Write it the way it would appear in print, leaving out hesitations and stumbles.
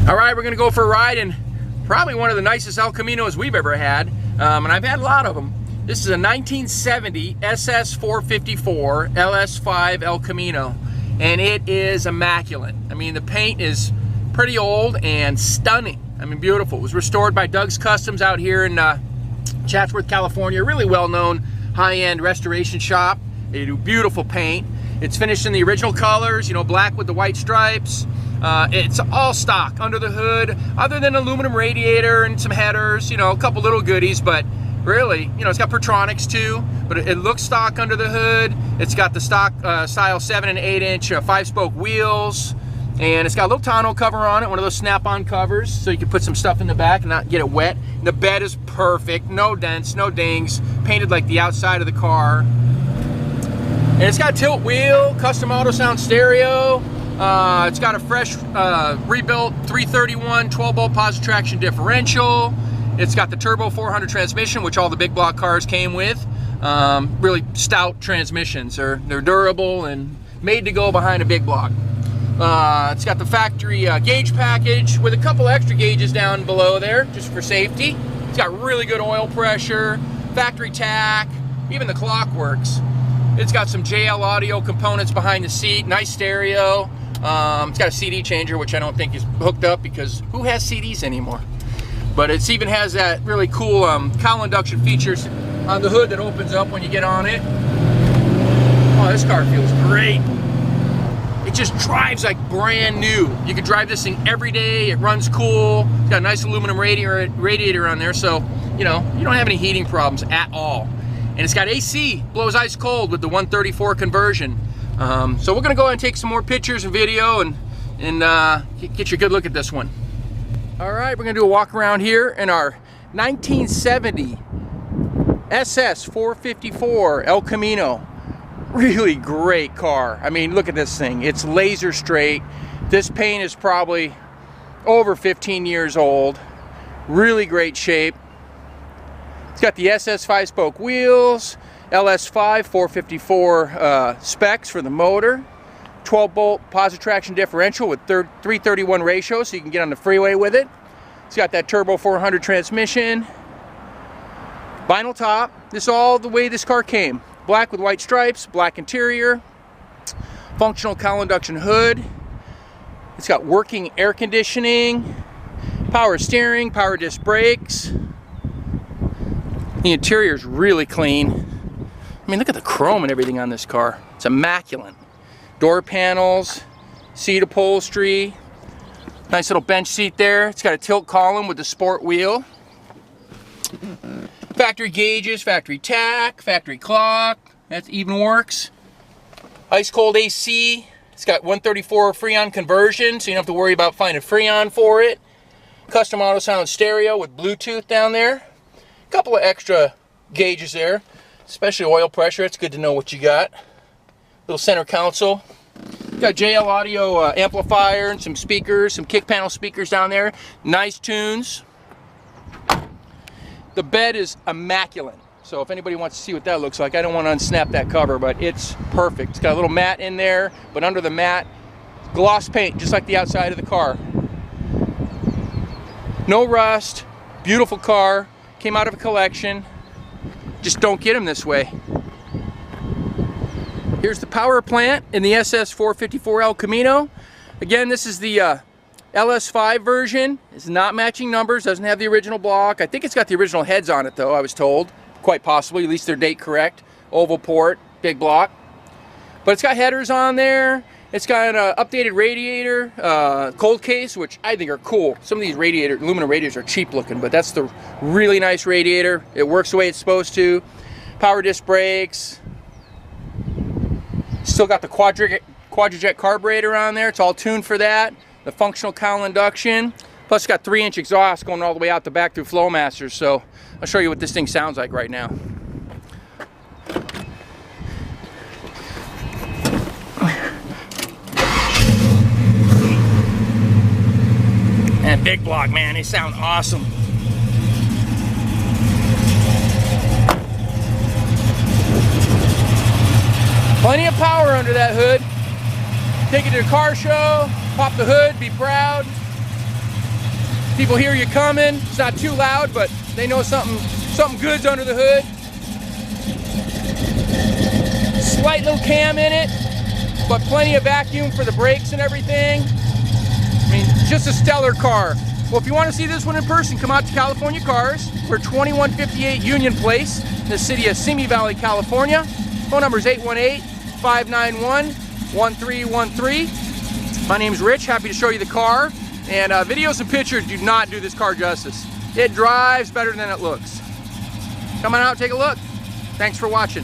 All right, we're gonna go for a ride in probably one of the nicest El Caminos we've ever had, and I've had a lot of them. This is a 1970 SS454 LS5 El Camino, and it is immaculate. I mean, the paint is pretty old and stunning. I mean, beautiful. It was restored by Doug's Customs out here in Chatsworth, California. A really well-known high-end restoration shop. They do beautiful paint. It's finished in the original colors, you know, black with the white stripes. It's all stock under the hood, other than aluminum radiator and some headers, you know, a couple little goodies, but really, you know, it's got Pertronix too, but it looks stock under the hood. It's got the stock style 7 and 8 inch 5-spoke wheels, and it's got a little tonneau cover on it, one of those snap-on covers, so you can put some stuff in the back and not get it wet. And the bed is perfect, no dents, no dings, painted like the outside of the car. And it's got a tilt wheel, custom auto sound stereo. It's got a fresh rebuilt 331 12-bolt Posi-Traction differential. It's got the turbo 400 transmission, which all the big block cars came with. Really stout transmissions. They're durable and made to go behind a big block. It's got the factory gauge package with a couple extra gauges down below there, just for safety. It's got really good oil pressure, factory tack, even the clock works. It's got some JL audio components behind the seat, nice stereo. It's got a CD changer, which I don't think is hooked up because who has CDs anymore? But it even has that really cool Cowl Induction features on the hood that opens up when you get on it. Oh, this car feels great. It just drives like brand new. You could drive this thing every day. It runs cool. It's got a nice aluminum radiator on there, so you know you don't have any heating problems at all. And it's got AC, blows ice cold with the 134 conversion. So we're gonna go ahead and take some more pictures and video and get you a good look at this one. All right, we're gonna do a walk around here in our 1970 SS454 El Camino. Really great car. I mean, look at this thing. It's laser straight. This paint is probably over 15 years old. Really great shape. It's got the SS 5-spoke wheels, LS5 454 specs for the motor, 12-bolt Posi-Traction differential with 331 ratio, so you can get on the freeway with it. It's got that turbo 400 transmission, vinyl top. This is all the way this car came. Black with white stripes, black interior, functional Cowl Induction hood. It's got working air conditioning, power steering, power disc brakes. The interior is really clean. I mean, look at the chrome and everything on this car. It's immaculate. Door panels, seat upholstery, nice little bench seat there. It's got a tilt column with the sport wheel. Factory gauges, factory tack, factory clock. That even works. Ice cold AC. It's got 134 Freon conversion, so you don't have to worry about finding Freon for it. Custom auto sound stereo with Bluetooth down there. A couple of extra gauges there, especially oil pressure. It's good to know what you got. Little center console. Got JL audio amplifier and some speakers, some kick panel speakers down there. Nice tunes. The bed is immaculate. So if anybody wants to see what that looks like, I don't want to unsnap that cover, but it's perfect. It's got a little mat in there, but under the mat, gloss paint, just like the outside of the car. No rust, beautiful car. Came out of a collection. Just don't get them this way. Here's the power plant in the SS454 El Camino. Again, this is the LS5 version. It's not matching numbers, doesn't have the original block. I think it's got the original heads on it though, I was told. Quite possibly, at least they're date correct. Oval port, big block. But it's got headers on there. It's got an updated radiator, cold case, which I think are cool. Some of these aluminum radiators are cheap looking, but that's the really nice radiator. It works the way it's supposed to. Power disc brakes. Still got the quadrijet carburetor on there. It's all tuned for that. The functional Cowl Induction. Plus it's got 3-inch exhaust going all the way out the back through Flowmaster. So I'll show you what this thing sounds like right now. And big block, man, they sound awesome. Plenty of power under that hood. Take it to a car show, pop the hood, be proud. People hear you coming. It's not too loud, but they know something good's under the hood. Slight little cam in it, but plenty of vacuum for the brakes and everything. I mean, just a stellar car. Well, if you want to see this one in person, come out to California Cars. We're 2158 Union Place in the city of Simi Valley, California. Phone number is 818-591-1313. My name's Rich, happy to show you the car. And videos and pictures do not do this car justice. It drives better than it looks. Come on out, take a look. Thanks for watching.